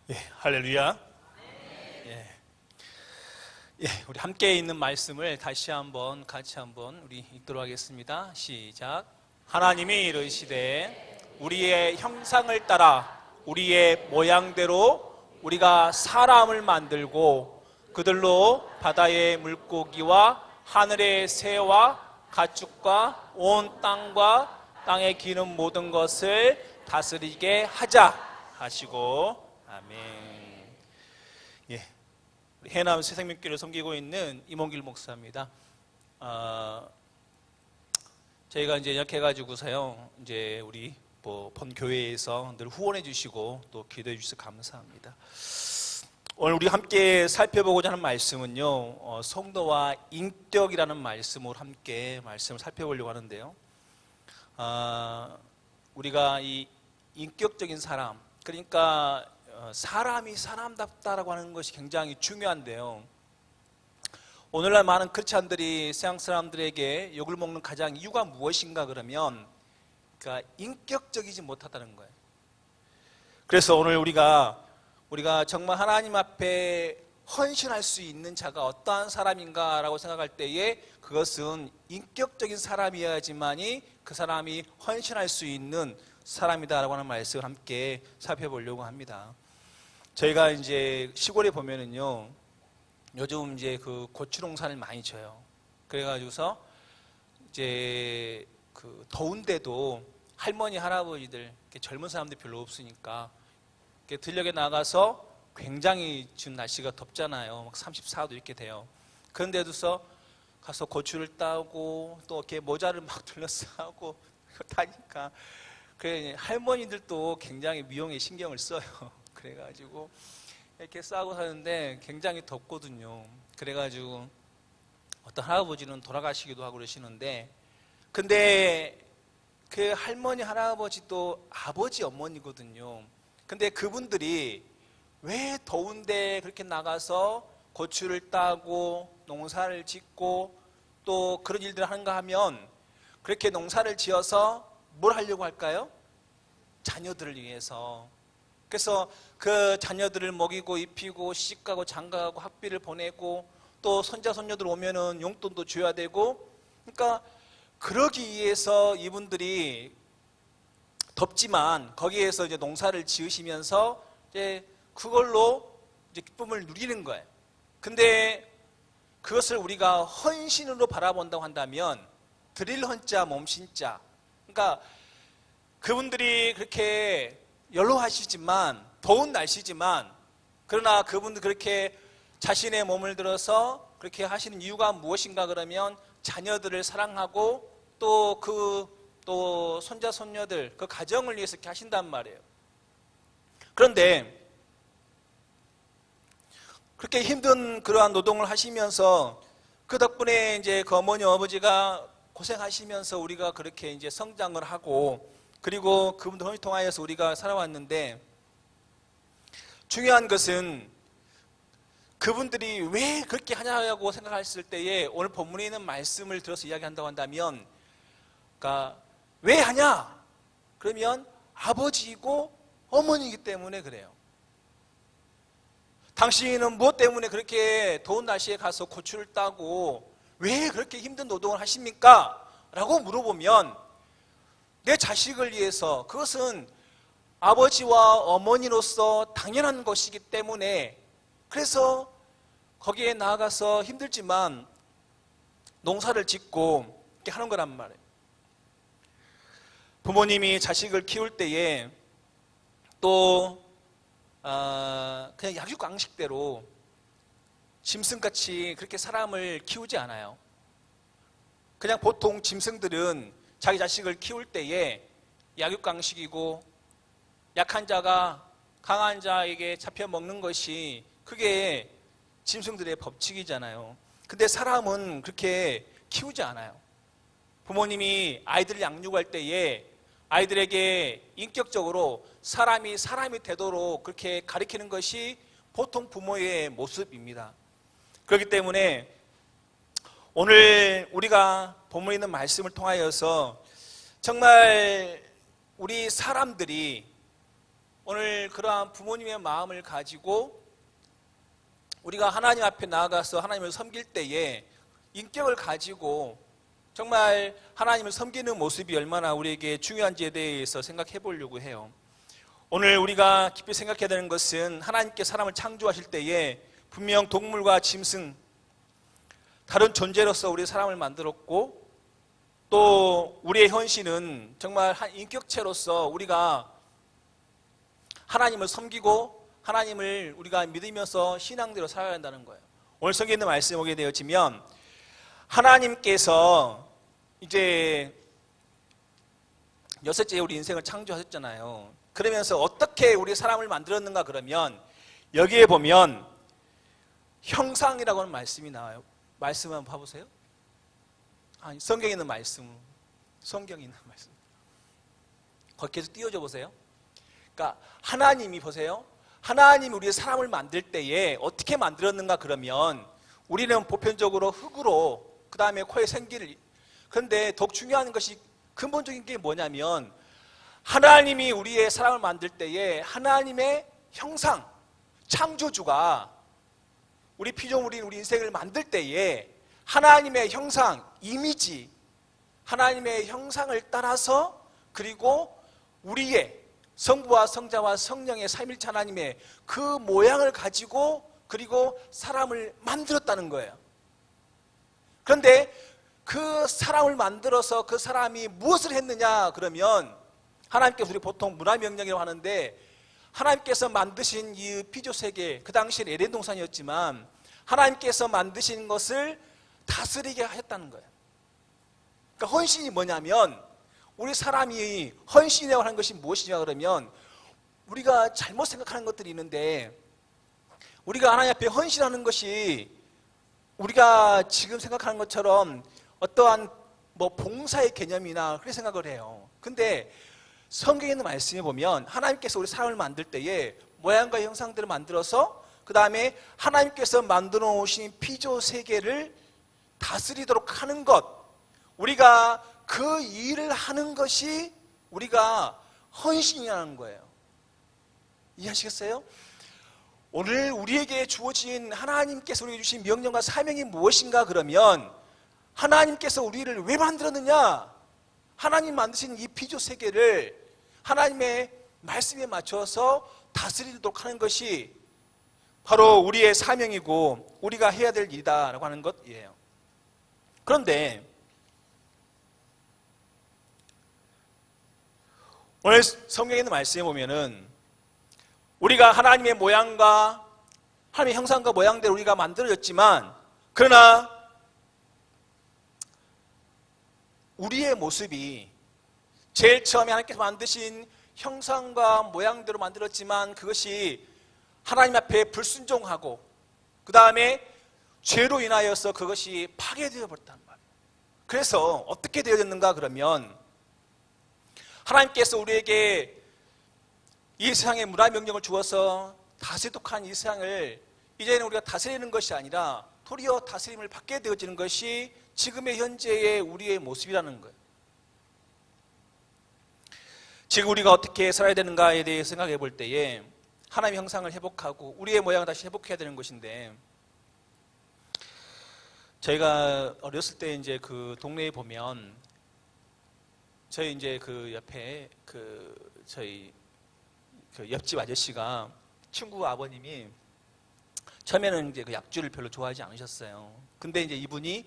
예, 할렐루야. 우리 함께 있는 말씀을 다시 한번 같이 한번 우리 읽도록 하겠습니다. 시작. 하나님이 이르시되 우리의 형상을 따라 우리의 모양대로 우리가 사람을 만들고 그들로 바다의 물고기와 하늘의 새와 가축과 온 땅과 땅에 기는 모든 것을 다스리게 하자 하시고 아멘. 우리 해남 새생명교회를 섬기고 있는 임원길 목사입니다. 저희가 이제 이렇게 해가지고서요, 이제 우리 본 교회에서 늘 후원해 주시고 또 기도해 주셔서 감사합니다. 오늘 우리 함께 살펴보고자 하는 말씀은요, 성도와 인격이라는 말씀으로 함께 말씀을 살펴보려고 하는데요. 우리가 이 인격적인 사람, 그러니까 사람이 사람답다라고 하는 것이 굉장히 중요한데요. 오늘날 많은 크리스찬들이 서양 사람들에게 욕을 먹는 가장 이유가 무엇인가 그러면 그러니까 인격적이지 못하다는 거예요. 그래서 오늘 우리가 정말 하나님 앞에 헌신할 수 있는 자가 어떠한 사람인가라고 생각할 때에 그것은 인격적인 사람이어야지만이 그 사람이 헌신할 수 있는 사람이다라고 하는 말씀을 함께 살펴보려고 합니다. 저희가 이제 시골에 보면은요, 요즘 이제 그 고추 농사를 많이 져요. 그래가지고서 이제 그 더운데도 할머니, 할아버지들, 젊은 사람들이 별로 없으니까 들녘에 나가서 굉장히 지금 날씨가 덥잖아요. 막 34도 이렇게 돼요. 그런데도서 가서 고추를 따고 또 이렇게 모자를 막 둘러싸고 타니까 그래 할머니들도 굉장히 미용에 신경을 써요. 그래가지고 이렇게 싸고 사는데 굉장히 덥거든요. 그래가지고 어떤 할아버지는 돌아가시기도 하고 그러시는데, 근데 그 할머니 할아버지도 아버지 어머니거든요. 근데 그분들이 왜 더운데 그렇게 나가서 고추를 따고 농사를 짓고 또 그런 일들을 하는가 하면, 그렇게 농사를 지어서 뭘 하려고 할까요? 자녀들을 위해서. 그래서 그 자녀들을 먹이고 입히고 시집가고 장가가고 학비를 보내고 또 손자 손녀들 오면은 용돈도 줘야 되고, 그러니까 그러기 위해서 이분들이 덥지만 거기에서 이제 농사를 지으시면서 이제 그걸로 이제 기쁨을 누리는 거예요. 근데 그것을 우리가 헌신으로 바라본다고 한다면 드릴 헌자 몸신자, 그러니까 그분들이 그렇게 연로하시지만 더운 날씨지만 그러나 그분들 그렇게 자신의 몸을 들어서 그렇게 하시는 이유가 무엇인가 그러면 자녀들을 사랑하고 또 손자 손녀들 그 가정을 위해서 이렇게 하신단 말이에요. 그런데 그렇게 힘든 그러한 노동을 하시면서 그 덕분에 이제 그 어머니 아버지가 고생하시면서 우리가 그렇게 이제 성장을 하고 그리고 그분들을 통하여서 우리가 살아왔는데, 중요한 것은 그분들이 왜 그렇게 하냐고 생각했을 때에 오늘 본문에 있는 말씀을 들어서 이야기한다고 한다면, 그러니까 왜 하냐? 그러면 아버지이고 어머니이기 때문에 그래요. 당신은 무엇 때문에 그렇게 더운 날씨에 가서 고추를 따고 왜 그렇게 힘든 노동을 하십니까? 라고 물어보면 내 자식을 위해서, 그것은 아버지와 어머니로서 당연한 것이기 때문에 그래서 거기에 나아가서 힘들지만 농사를 짓고 이렇게 하는 거란 말이에요. 부모님이 자식을 키울 때에 또 그냥 약육강식대로 짐승같이 그렇게 사람을 키우지 않아요. 그냥 보통 짐승들은 자기 자식을 키울 때에 약육강식이고 약한 자가 강한 자에게 잡혀 먹는 것이 그게 짐승들의 법칙이잖아요. 근데 사람은 그렇게 키우지 않아요. 부모님이 아이들을 양육할 때에 아이들에게 인격적으로 사람이 되도록 그렇게 가르치는 것이 보통 부모의 모습입니다. 그렇기 때문에 오늘 우리가 본문에 있는 말씀을 통하여서 정말 우리 사람들이 오늘 그러한 부모님의 마음을 가지고 우리가 하나님 앞에 나아가서 하나님을 섬길 때에 인격을 가지고 정말 하나님을 섬기는 모습이 얼마나 우리에게 중요한지에 대해서 생각해 보려고 해요. 오늘 우리가 깊이 생각해야 되는 것은 하나님께 사람을 창조하실 때에 분명 동물과 짐승, 다른 존재로서 우리 사람을 만들었고, 또 우리의 현실은 정말 한 인격체로서 우리가 하나님을 섬기고 하나님을 우리가 믿으면서 신앙대로 살아야 한다는 거예요. 오늘 성경에 있는 말씀 보게 되어지면 하나님께서 이제 여섯째 우리 인생을 창조하셨잖아요. 그러면서 어떻게 우리 사람을 만들었는가 그러면 여기에 보면 형상이라고 하는 말씀이 나와요. 말씀 한번 봐보세요. 아니, 성경에 있는 말씀, 성경에 있는 말씀. 거기 계속 띄워줘 보세요. 그러니까 하나님이 보세요. 하나님이 우리의 사람을 만들 때에 어떻게 만들었는가 그러면 우리는 보편적으로 흙으로 그 다음에 코에 생기를, 그런데 더욱 중요한 것이 근본적인 게 뭐냐면 하나님이 우리의 사람을 만들 때에 하나님의 형상, 창조주가 우리 피조물인 우리 인생을 만들 때에 하나님의 형상, 이미지, 하나님의 형상을 따라서 그리고 우리의 성부와 성자와 성령의 삼일체 하나님의 그 모양을 가지고 그리고 사람을 만들었다는 거예요. 그런데 그 사람을 만들어서 그 사람이 무엇을 했느냐 그러면 하나님께서 우리 보통 문화명령이라고 하는데 하나님께서 만드신 이 피조세계, 그 당시엔 에덴 동산이었지만 하나님께서 만드신 것을 다스리게 하셨다는 거예요. 그러니까 헌신이 뭐냐면 우리 사람이 헌신이라고 하는 것이 무엇이냐 그러면 우리가 잘못 생각하는 것들이 있는데 우리가 하나님 앞에 헌신하는 것이 우리가 지금 생각하는 것처럼 어떠한 뭐 봉사의 개념이나 그렇게 생각을 해요. 근데 성경에 있는 말씀에 보면 하나님께서 우리 사람을 만들 때에 모양과 형상들을 만들어서 그 다음에 하나님께서 만들어 놓으신 피조 세계를 다스리도록 하는 것, 우리가 그 일을 하는 것이 우리가 헌신이라는 거예요. 이해하시겠어요? 오늘 우리에게 주어진 하나님께서 우리에게 주신 명령과 사명이 무엇인가 그러면 하나님께서 우리를 왜 만들었느냐? 하나님 만드신 이 피조 세계를 하나님의 말씀에 맞춰서 다스리도록 하는 것이 바로 우리의 사명이고 우리가 해야 될 일이다라고 하는 것이에요. 그런데 오늘 성경에 있는 말씀에 보면은 우리가 하나님의 모양과 하나님의 형상과 모양대로 우리가 만들어졌지만 그러나 우리의 모습이 제일 처음에 하나님께서 만드신 형상과 모양대로 만들었지만 그것이 하나님 앞에 불순종하고 그 다음에 죄로 인하여서 그것이 파괴되어 버렸단 말이에요. 그래서 어떻게 되어졌는가 그러면 하나님께서 우리에게 이 세상의 문화명령을 주어서 다스리도록 한 이 세상을 이제는 우리가 다스리는 것이 아니라 도리어 다스림을 받게 되어지는 것이 지금의 현재의 우리의 모습이라는 거예요. 지금 우리가 어떻게 살아야 되는가에 대해 생각해 볼 때에 하나님의 형상을 회복하고 우리의 모양을 다시 회복해야 되는 것인데 저희가 어렸을 때 이제 그 동네에 보면 저희 이제 그 옆에 저희 그 옆집 아저씨가 친구 아버님이 처음에는 이제 그 약주를 별로 좋아하지 않으셨어요. 근데 이제 이분이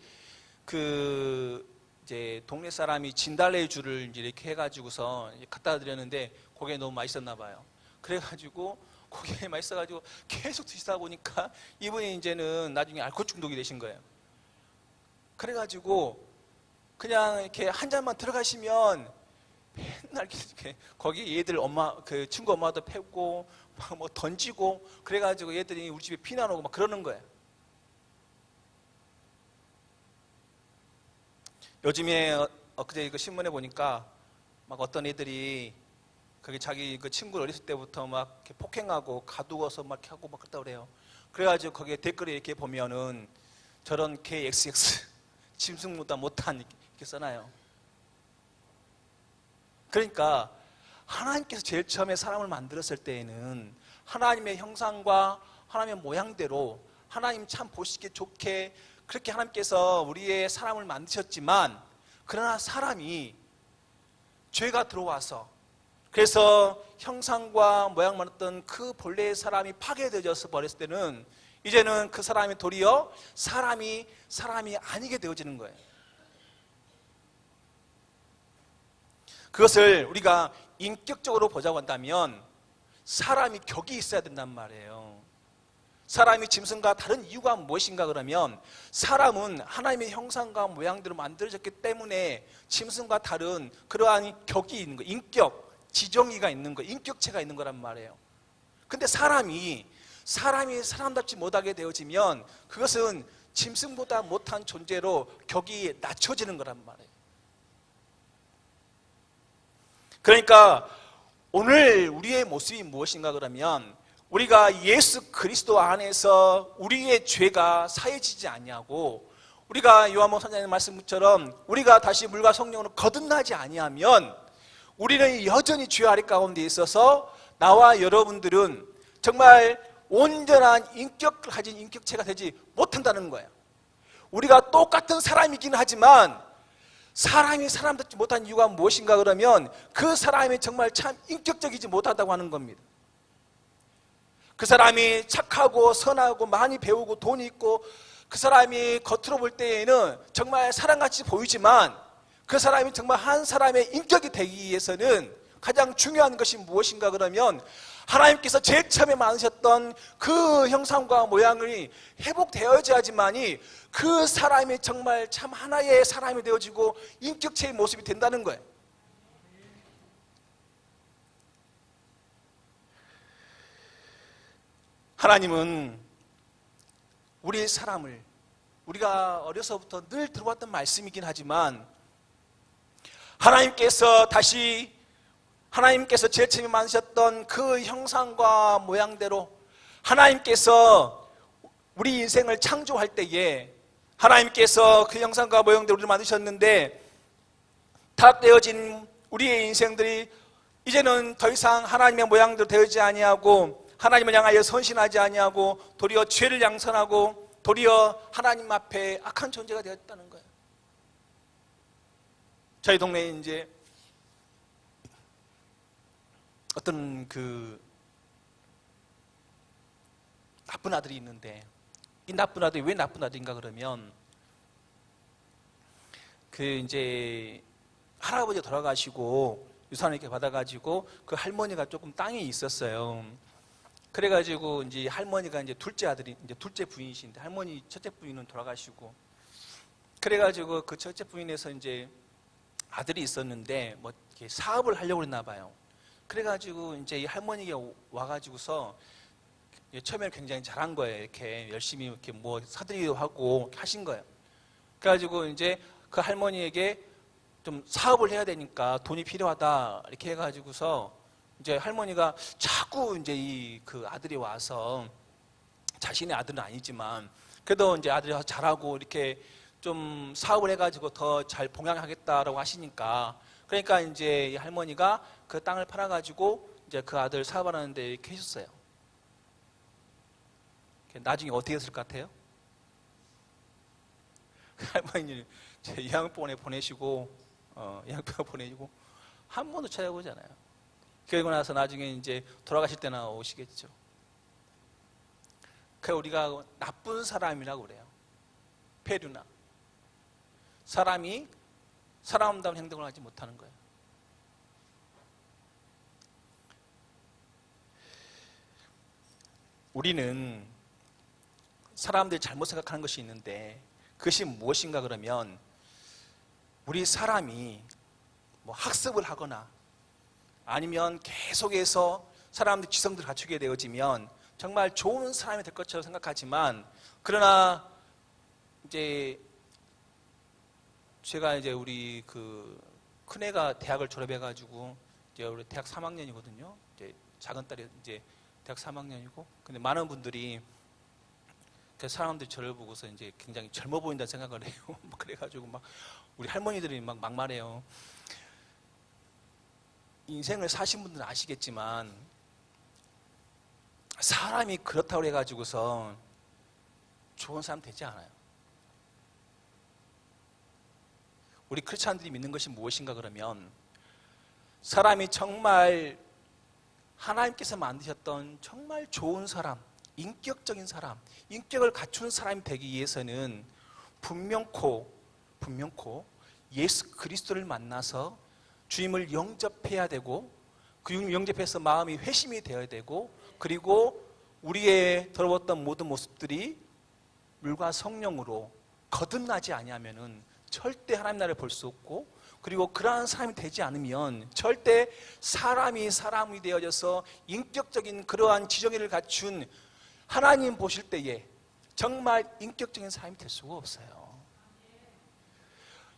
이제 동네 사람이 진달래주를 이제 이렇게 해가지고서 갖다 드렸는데 그게 너무 맛있었나 봐요. 그래가지고 그게 맛있어가지고 계속 드시다 보니까 이분이 이제는 나중에 알코올 중독이 되신 거예요. 그래가지고 그냥 이렇게 한 잔만 들어가시면 맨날 이렇게 거기 얘들 엄마 그 친구 엄마도 패고 막 뭐 던지고 그래가지고 얘들이 우리 집에 피난 오고 막 그러는 거예요. 요즘에 엊그제 그 신문에 보니까 막 어떤 애들이 거기 자기 그 친구를 어렸을 때부터 막 이렇게 폭행하고 가두어서 막 하고 막 그랬다 그래요. 그래가지고 거기에 댓글에 이렇게 보면은 저런 KXX 짐승보다 못한 이렇게 써놔요. 그러니까 하나님께서 제일 처음에 사람을 만들었을 때에는 하나님의 형상과 하나님의 모양대로 하나님 참 보시기 좋게 그렇게 하나님께서 우리의 사람을 만드셨지만, 그러나 사람이 죄가 들어와서, 그래서 형상과 모양만 했던 그 본래의 사람이 파괴되어져 버렸을 때는 이제는 그 사람이 도리어 사람이 아니게 되어지는 거예요. 그것을 우리가 인격적으로 보자고 한다면 사람이 격이 있어야 된단 말이에요. 사람이 짐승과 다른 이유가 무엇인가 그러면, 사람은 하나님의 형상과 모양대로 만들어졌기 때문에 짐승과 다른 그러한 격이 있는 거, 인격, 지정의가 있는 거, 인격체가 있는 거란 말이에요. 근데 사람이 사람답지 못하게 되어지면 그것은 짐승보다 못한 존재로 격이 낮춰지는 거란 말이에요. 그러니까 오늘 우리의 모습이 무엇인가 그러면, 우리가 예수 그리스도 안에서 우리의 죄가 사해지지 아니하고, 우리가 요한복음 3장의 말씀처럼 우리가 다시 물과 성령으로 거듭나지 아니하면 우리는 여전히 죄 아래 가운데 있어서 나와 여러분들은 정말 온전한 인격을 가진 인격체가 되지 못한다는 거예요. 우리가 똑같은 사람이긴 하지만 사람이 사람답지 못한 이유가 무엇인가 그러면, 그 사람이 정말 참 인격적이지 못하다고 하는 겁니다. 그 사람이 착하고 선하고 많이 배우고 돈이 있고, 그 사람이 겉으로 볼 때에는 정말 사람같이 보이지만, 그 사람이 정말 한 사람의 인격이 되기 위해서는 가장 중요한 것이 무엇인가 그러면, 하나님께서 제일 처음에 만드셨던 그 형상과 모양이 회복되어야지만이 그 사람이 정말 참 하나의 사람이 되어지고 인격체의 모습이 된다는 거예요. 하나님은 우리 사람을, 우리가 어려서부터 늘 들어왔던 말씀이긴 하지만, 하나님께서 제일 처음에 만드셨던 그 형상과 모양대로 하나님께서 우리 인생을 창조할 때에 하나님께서 그 형상과 모양대로 우리를 만드셨는데, 타락되어진 우리의 인생들이 이제는 더 이상 하나님의 모양대로 되어지지 아니하고, 하나님을 향하여 선신하지 아니하고 도리어 죄를 양선하고 도리어 하나님 앞에 악한 존재가 되었다는 거예요. 저희 동네에 이제 어떤 그 나쁜 아들이 있는데, 이 나쁜 아들이 왜 나쁜 아들인가 그러면, 그 이제 할아버지가 돌아가시고 유산을 이렇게 받아가지고 그 할머니가 조금 땅이 있었어요. 그래가지고 이제 할머니가 이제 둘째 아들이, 이제 둘째 부인이신데, 할머니 첫째 부인은 돌아가시고, 그래가지고 그 첫째 부인에서 이제 아들이 있었는데 뭐 이렇게 사업을 하려고 했나 봐요. 그래가지고 이제 이 할머니가 와가지고서 처음에는 굉장히 잘한 거예요. 이렇게 열심히 이렇게 뭐 사드리기도 하고 하신 거예요. 그래가지고 이제 그 할머니에게 좀 사업을 해야 되니까 돈이 필요하다 이렇게 해가지고서 이제 할머니가 자꾸 이제 이 그 아들이 와서, 자신의 아들은 아니지만 그래도 이제 아들이 와서 잘하고 이렇게 좀 사업을 해가지고 더 잘 봉양하겠다라고 하시니까, 그러니까 이제 이 할머니가 그 땅을 팔아가지고 이제 그 아들 사업하는데 이렇게 해줬어요. 나중에 어떻게 했을 것 같아요? 할머니를 요양병원에 보내시고, 요양병원 보내시고 한 번도 찾아보잖아요. 그러고 나서 나중에 이제 돌아가실 때나 오시겠죠. 그 우리가 나쁜 사람이라고 그래요. 페류나. 사람이 사람다운 행동을 하지 못하는 거예요. 우리는 사람들이 잘못 생각하는 것이 있는데, 그것이 무엇인가 그러면, 우리 사람이 뭐 학습을 하거나 아니면 계속해서 사람들 지성들을 갖추게 되어지면 정말 좋은 사람이 될 것처럼 생각하지만, 그러나 이제 제가 이제 우리 그 큰애가 대학을 졸업해가지고 이제 우리 대학 3학년이거든요. 이제 작은 딸이 이제 대학 3학년이고, 근데 많은 분들이 그 사람들이 저를 보고서 이제 굉장히 젊어 보인다는 생각을 해요. 그래가지고 막 우리 할머니들이 막 막말해요. 인생을 사신 분들은 아시겠지만 사람이 그렇다고 해가지고서 좋은 사람 되지 않아요. 우리 크리스찬들이 믿는 것이 무엇인가 그러면 사람이 정말 하나님께서 만드셨던 정말 좋은 사람, 인격적인 사람, 인격을 갖춘 사람이 되기 위해서는 분명코 예수 그리스도를 만나서 주님을 영접해야 되고 그 영접해서 마음이 회심이 되어야 되고 그리고 우리의 더러웠던 모든 모습들이 물과 성령으로 거듭나지 아니하면은 절대 하나님 나라를 볼 수 없고 그리고 그러한 사람이 되지 않으면 절대 사람이 되어져서 인격적인 그러한 지정의를 갖춘 하나님 보실 때에 정말 인격적인 사람이 될 수가 없어요.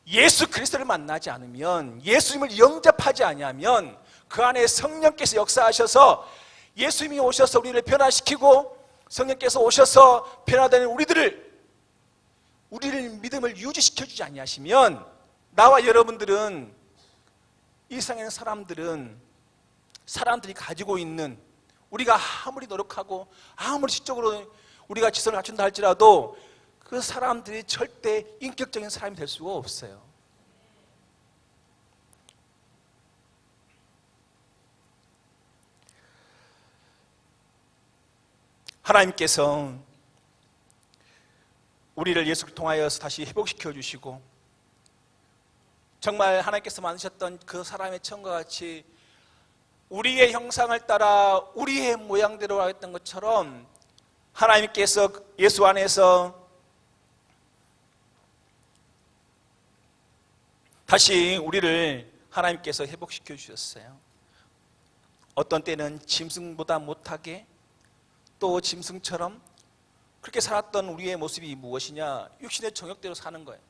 예수 그리스도를 만나지 않으면 예수님을 영접하지 아니하면 그 안에 성령께서 역사하셔서 예수님이 오셔서 우리를 변화시키고 성령께서 오셔서 변화되는 우리를 믿음을 유지시켜 주지 아니하시면 나와 여러분들은 이 세상에 있는 사람들이 가지고 있는 우리가 아무리 노력하고 아무리 지적으로 우리가 지성을 갖춘다 할지라도 그 사람들이 절대 인격적인 사람이 될 수가 없어요. 하나님께서 우리를 예수를 통하여서 다시 회복시켜 주시고 정말 하나님께서 만드셨던 그 사람의 처음과 같이 우리의 형상을 따라 우리의 모양대로 하였던 것처럼 하나님께서 예수 안에서 다시 우리를 하나님께서 회복시켜 주셨어요. 어떤 때는 짐승보다 못하게 또 짐승처럼 그렇게 살았던 우리의 모습이 무엇이냐? 육신의 정욕대로 사는 거예요.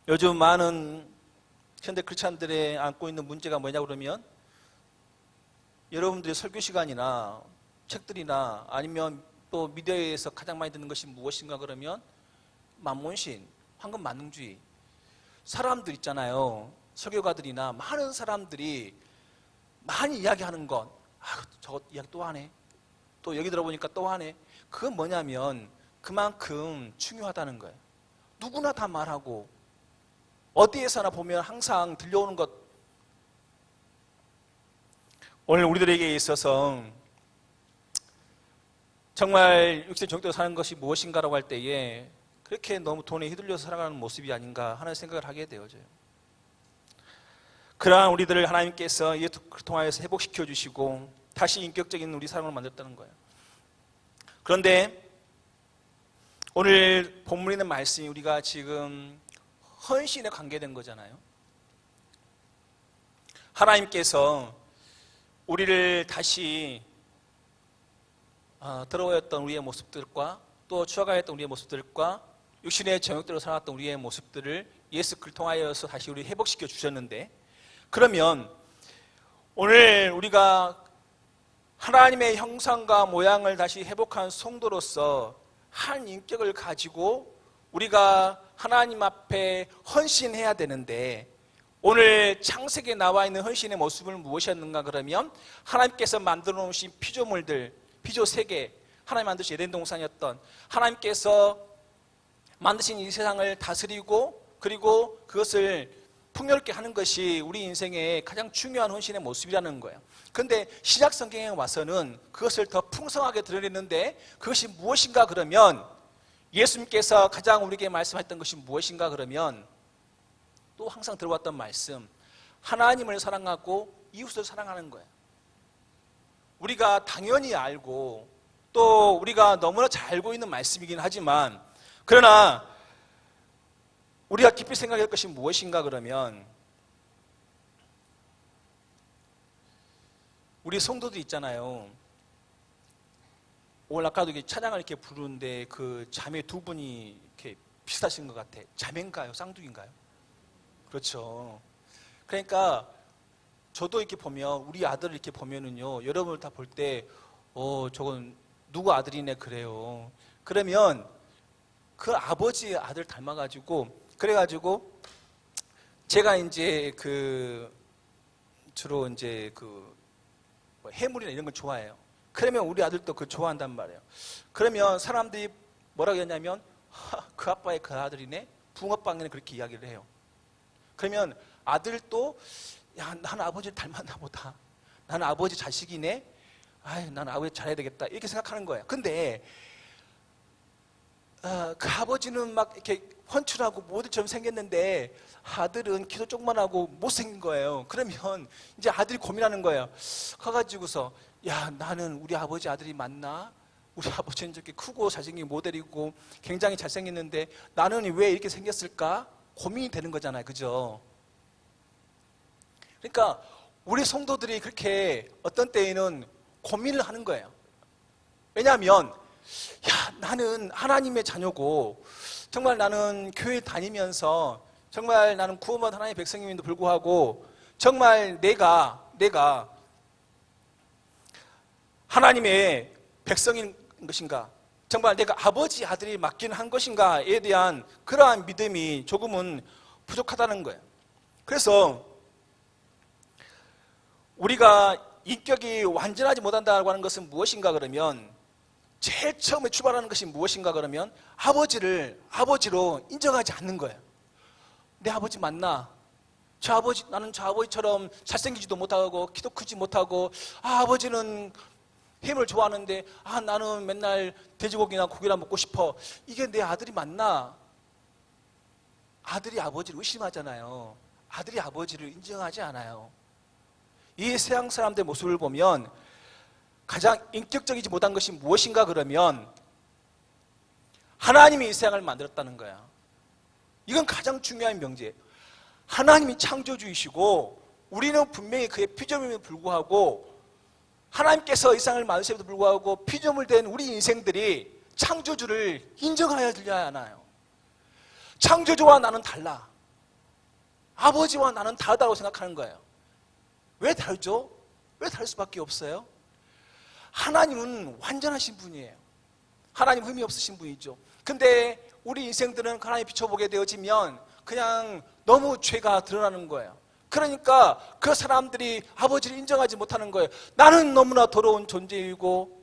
요즘 많은 현대 크리스찬들의 안고 있는 문제가 뭐냐 그러면 여러분들의 설교 시간이나 책들이나 아니면 또 미디어에서 가장 많이 듣는 것이 무엇인가 그러면 만몬신, 황금만능주의. 사람들 있잖아요. 설교가들이나 많은 사람들이 많이 이야기하는 건 저거 이야기 또 하네. 또 여기 들어보니까 또 하네. 그건 뭐냐면 그만큼 중요하다는 거예요. 누구나 다 말하고 어디에서나 보면 항상 들려오는 것. 오늘 우리들에게 있어서 정말 육신의 정욕대로 사는 것이 무엇인가라고 할 때에 그렇게 너무 돈에 휘둘려서 살아가는 모습이 아닌가 하는 생각을 하게 되어져요. 그러한 우리들을 하나님께서 예수를 통하여서 회복시켜 주시고 다시 인격적인 우리 사람을 만들었다는 거예요. 그런데 오늘 본문에 있는 말씀이 우리가 지금 헌신에 관계된 거잖아요. 하나님께서 우리를 다시 더러워했던 우리의 모습들과 또 추악하였던 우리의 모습들과 육신의 정욕대로 살아왔던 우리의 모습들을 예수 그리스도를 통하여서 다시 우리 회복시켜 주셨는데 그러면 오늘 우리가 하나님의 형상과 모양을 다시 회복한 성도로서 한 인격을 가지고 우리가 하나님 앞에 헌신해야 되는데 오늘 창세기에 나와 있는 헌신의 모습은 무엇이었는가 그러면 하나님께서 만들어 놓으신 피조물들, 피조 세계, 하나님 만드신 에덴 동산이었던 하나님께서 만드신 이 세상을 다스리고 그리고 그것을 풍요롭게 하는 것이 우리 인생의 가장 중요한 헌신의 모습이라는 거예요. 그런데 신약 성경에 와서는 그것을 더 풍성하게 드러냈는데 그것이 무엇인가 그러면 예수님께서 가장 우리에게 말씀하셨던 것이 무엇인가 그러면 또 항상 들어왔던 말씀, 하나님을 사랑하고 이웃을 사랑하는 거예요. 우리가 당연히 알고 또 우리가 너무나 잘 알고 있는 말씀이긴 하지만 그러나 우리가 깊이 생각할 것이 무엇인가 그러면 우리 성도들 있잖아요. 오늘 아까도 찬양을 이렇게 부르는데 그 자매 두 분이 이렇게 비슷하신 것 같아. 자매인가요? 쌍둥이인가요? 그렇죠. 그러니까 저도 이렇게 보면 우리 아들을 이렇게 보면은요, 여러분을 다 볼 때, 저건 누구 아들이네 그래요. 그러면 그 아버지의 아들 닮아가지고 그래가지고 제가 이제 주로 이제 해물이나 이런 걸 좋아해요. 그러면 우리 아들도 그거 좋아한단 말이에요. 그러면 사람들이 뭐라고 했냐면 그 아빠의 그 아들이네, 붕어빵이네, 그렇게 이야기를 해요. 그러면 아들도 야, 나는 아버지를 닮았나 보다, 나는 아버지 자식이네, 아유, 나는 아버지 잘해야 되겠다, 이렇게 생각하는 거예요. 근데 그 아버지는 막 이렇게 훤칠하고 모델처럼 생겼는데 아들은 키도 조그만하고 못생긴 거예요. 그러면 이제 아들이 고민하는 거예요. 가가지고서 야, 나는 우리 아버지 아들이 맞나? 우리 아버지는 저렇게 크고 잘생긴 모델이고 굉장히 잘생겼는데 나는 왜 이렇게 생겼을까? 고민이 되는 거잖아요. 그죠? 그러니까 우리 성도들이 그렇게 어떤 때에는 고민을 하는 거예요. 왜냐하면 야, 나는 하나님의 자녀고 정말 나는 교회 다니면서 정말 나는 구원받은 하나님의 백성임에도 불구하고 정말 내가 하나님의 백성인 것인가, 정말 내가 아버지 아들이 맡긴 한 것인가에 대한 그러한 믿음이 조금은 부족하다는 거예요. 그래서 우리가 인격이 완전하지 못한다고 하는 것은 무엇인가 그러면 제일 처음에 출발하는 것이 무엇인가 그러면 아버지로 인정하지 않는 거예요. 내 아버지 맞나? 나는 저 아버지처럼 잘생기지도 못하고 키도 크지 못하고 아버지는 햄을 좋아하는데 나는 맨날 돼지고기나 고기나 먹고 싶어. 이게 내 아들이 맞나? 아들이 아버지를 의심하잖아요. 아들이 아버지를 인정하지 않아요. 이 세상 사람들의 모습을 보면 가장 인격적이지 못한 것이 무엇인가 그러면 하나님이 이 세상을 만들었다는 거야. 이건 가장 중요한 명제예요. 하나님이 창조주이시고 우리는 분명히 그의 피조물임에도 불구하고 하나님께서 이 세상을 만드심에도 불구하고 피조물 된 우리 인생들이 창조주를 인정하여야 하나요? 창조주와 나는 달라. 아버지와 나는 다르다고 생각하는 거예요. 왜 다르죠? 왜 다를 수밖에 없어요? 하나님은 완전하신 분이에요. 하나님 흠이 없으신 분이죠. 근데 우리 인생들은 하나님 비춰보게 되어지면 그냥 너무 죄가 드러나는 거예요. 그러니까 그 사람들이 아버지를 인정하지 못하는 거예요. 나는 너무나 더러운 존재이고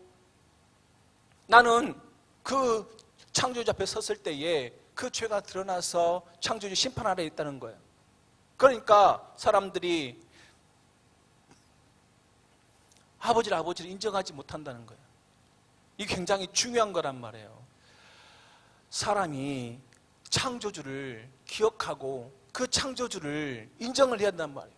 나는 그 창조주 앞에 섰을 때에 그 죄가 드러나서 창조주 심판 아래에 있다는 거예요. 그러니까 사람들이 아버지를 인정하지 못한다는 거예요. 이게 굉장히 중요한 거란 말이에요. 사람이 창조주를 기억하고 그 창조주를 인정을 해야 한단 말이에요.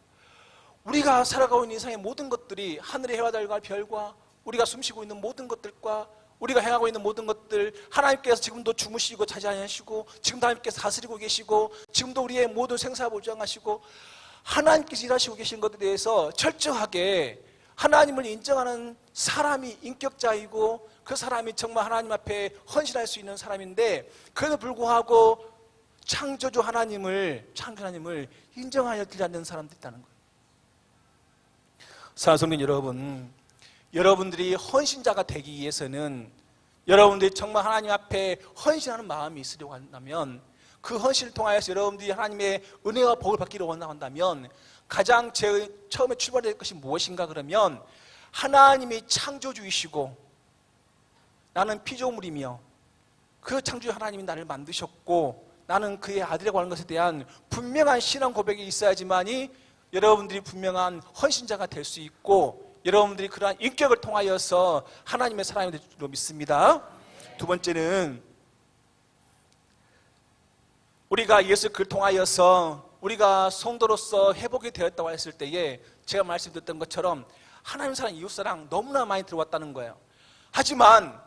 우리가 살아가고 있는 이상의 모든 것들이 하늘의 해와 달과 별과 우리가 숨쉬고 있는 모든 것들과 우리가 행하고 있는 모든 것들, 하나님께서 지금도 주무시고 자지 않으시고 지금도 하나님께서 다스리고 계시고 지금도 우리의 모든 생사보장하시고 하나님께서 일하시고 계신 것에 대해서 철저하게 하나님을 인정하는 사람이 인격자이고 그 사람이 정말 하나님 앞에 헌신할 수 있는 사람인데 그래도 불구하고 창조주 하나님을 인정하여 드리지 않는 사람들이 있다는 거예요. 사랑하는 성도 여러분, 여러분들이 헌신자가 되기 위해서는 여러분들이 정말 하나님 앞에 헌신하는 마음이 있으려고 한다면 그 헌신을 통하여서 여러분들이 하나님의 은혜와 복을 받기를 원한다면 가장 처음에 출발될 것이 무엇인가 그러면 하나님이 창조주이시고 나는 피조물이며 그 창조주 하나님이 나를 만드셨고 나는 그의 아들이라고 하는 것에 대한 분명한 신앙 고백이 있어야지만이 여러분들이 분명한 헌신자가 될 수 있고 여러분들이 그러한 인격을 통하여서 하나님의 사람이 될 줄로 믿습니다. 두 번째는 우리가 예수 그를 통하여서 우리가 성도로서 회복이 되었다고 했을 때에 제가 말씀드렸던 것처럼 하나님 사랑, 이웃 사랑 너무나 많이 들어왔다는 거예요. 하지만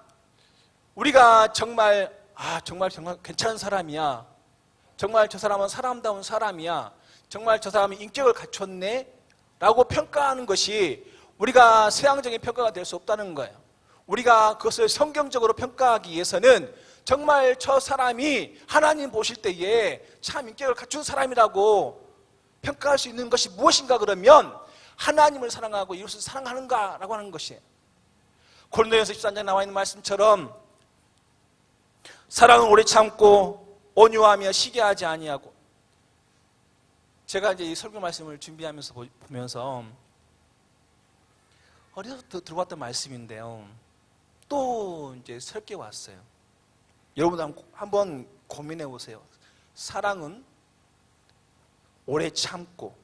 우리가 정말 괜찮은 사람이야, 정말 저 사람은 사람다운 사람이야, 정말 저 사람이 인격을 갖췄네 라고 평가하는 것이 우리가 세상적인 평가가 될 수 없다는 거예요. 우리가 그것을 성경적으로 평가하기 위해서는 정말 저 사람이 하나님 보실 때에 참 인격을 갖춘 사람이라고 평가할 수 있는 것이 무엇인가 그러면 하나님을 사랑하고 이웃을 사랑하는가라고 하는 것이에요. 고린도전서 13장에 나와 있는 말씀처럼 사랑은 오래 참고 온유하며 시기하지 아니하고 제가 이제 이 설교 말씀을 준비하면서 보면서 어려서부터 들어봤던 말씀인데요. 또 이제 새롭게 왔어요. 여러분도 한번 고민해 보세요. 사랑은 오래 참고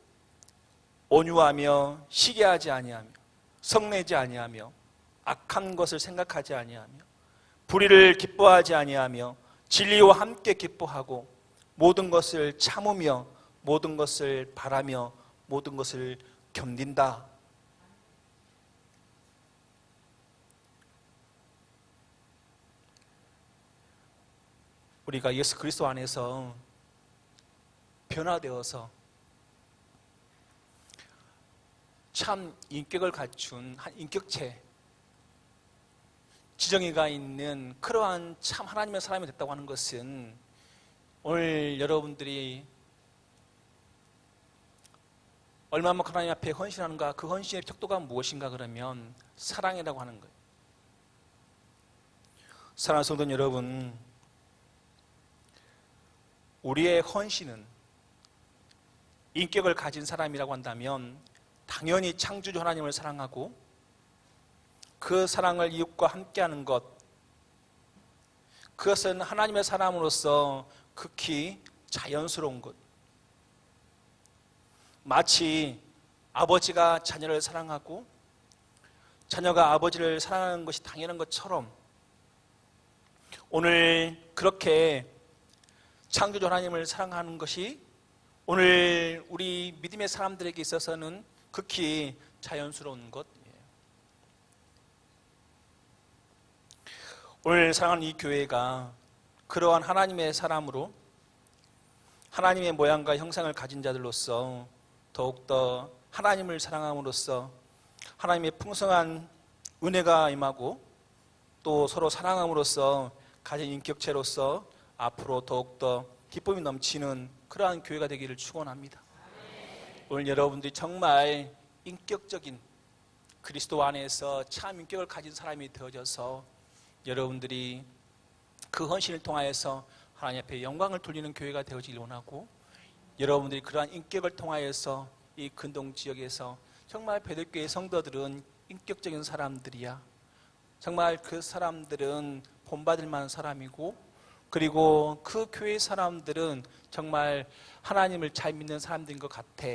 온유하며 시기하지 아니하며 성내지 아니하며 악한 것을 생각하지 아니하며 불의를 기뻐하지 아니하며 진리와 함께 기뻐하고 모든 것을 참으며 모든 것을 바라며 모든 것을 견딘다. 우리가 예수 그리스도 안에서 변화되어서 참 인격을 갖춘 한 인격체, 지정이가 있는 그러한 참 하나님의 사람이 됐다고 하는 것은 오늘 여러분들이 얼마만큼 하나님 앞에 헌신하는가, 그 헌신의 척도가 무엇인가 그러면 사랑이라고 하는 거예요. 사랑하는 성도 여러분, 우리의 헌신은 인격을 가진 사람이라고 한다면 당연히 창조주 하나님을 사랑하고 그 사랑을 이웃과 함께하는 것, 그것은 하나님의 사람으로서 극히 자연스러운 것. 마치 아버지가 자녀를 사랑하고 자녀가 아버지를 사랑하는 것이 당연한 것처럼 오늘 그렇게 창조주 하나님을 사랑하는 것이 오늘 우리 믿음의 사람들에게 있어서는 극히 자연스러운 것이에요. 오늘 사랑하는 이 교회가 그러한 하나님의 사람으로 하나님의 모양과 형상을 가진 자들로서 더욱더 하나님을 사랑함으로써 하나님의 풍성한 은혜가 임하고 또 서로 사랑함으로써 가진 인격체로서 앞으로 더욱더 기쁨이 넘치는 그러한 교회가 되기를 축원합니다. 오늘 여러분들이 정말 인격적인 그리스도 안에서 참 인격을 가진 사람이 되어져서 여러분들이 그 헌신을 통하여서 하나님 앞에 영광을 돌리는 교회가 되어지길 원하고, 여러분들이 그러한 인격을 통하여서 이 근동 지역에서 정말 베들교회 성도들은 인격적인 사람들이야, 정말 그 사람들은 본받을 만한 사람이고, 그리고 그 교회 사람들은 정말 하나님을 잘 믿는 사람들인 것 같아.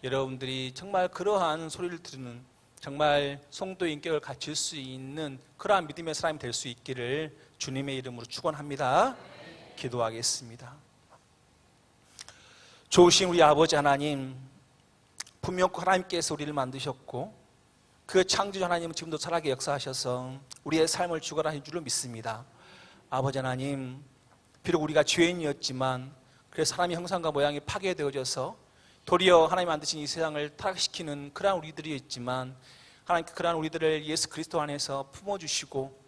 여러분들이 정말 그러한 소리를 들으는 정말 성도의 인격을 갖출 수 있는 그러한 믿음의 사람이 될 수 있기를 주님의 이름으로 축원합니다. 기도하겠습니다. 좋으신 우리 아버지 하나님, 분명 하나님께서 우리를 만드셨고 그 창조주 하나님은 지금도 살아계 역사하셔서 우리의 삶을 주관하신 줄로 믿습니다. 아버지 하나님, 비록 우리가 죄인이었지만 그래서 사람의 형상과 모양이 파괴되어져서 도리어 하나님 만드신 이 세상을 타락시키는 그러한 우리들이 있지만, 하나님께 그러한 우리들을 예수 그리스도 안에서 품어주시고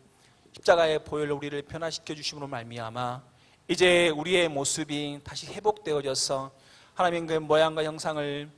십자가의 보혈로 우리를 변화시켜 주심으로 말미암아 이제 우리의 모습이 다시 회복되어져서 하나님의 그 모양과 형상을,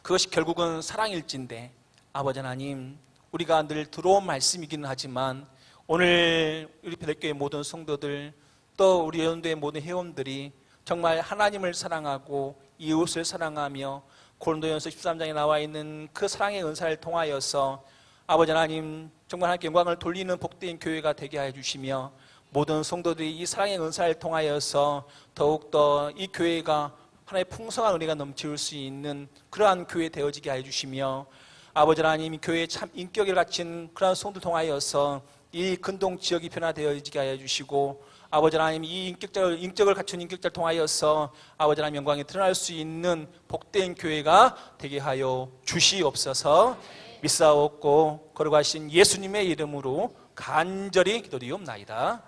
그것이 결국은 사랑일진데, 아버지 하나님, 우리가 늘 들어온 말씀이기는 하지만 오늘 우리 베들교회 모든 성도들 또 우리 연도의 모든 회원들이 정말 하나님을 사랑하고 이웃을 사랑하며 고린도전서 13장에 나와 있는 그 사랑의 은사를 통하여서 아버지 하나님 정말 하나님께 영광을 돌리는 복된 교회가 되게 하여 주시며, 모든 성도들이 이 사랑의 은사를 통하여서 더욱더 이 교회가 하나님의 풍성한 은혜가 넘칠 수 있는 그러한 교회 되어지게 하여 주시며, 아버지 하나님 이 교회에 참 인격을 갖춘 그러한 성도를 통하여서 이 근동 지역이 변화되어지게 하여 주시고, 아버지 하나님 이 인격을 갖춘 인격자를 통하여서 아버지 하나님 영광이 드러날 수 있는 복된 교회가 되게 하여 주시옵소서. 믿사옵고 거룩하신 예수님의 이름으로 간절히 기도드리옵나이다.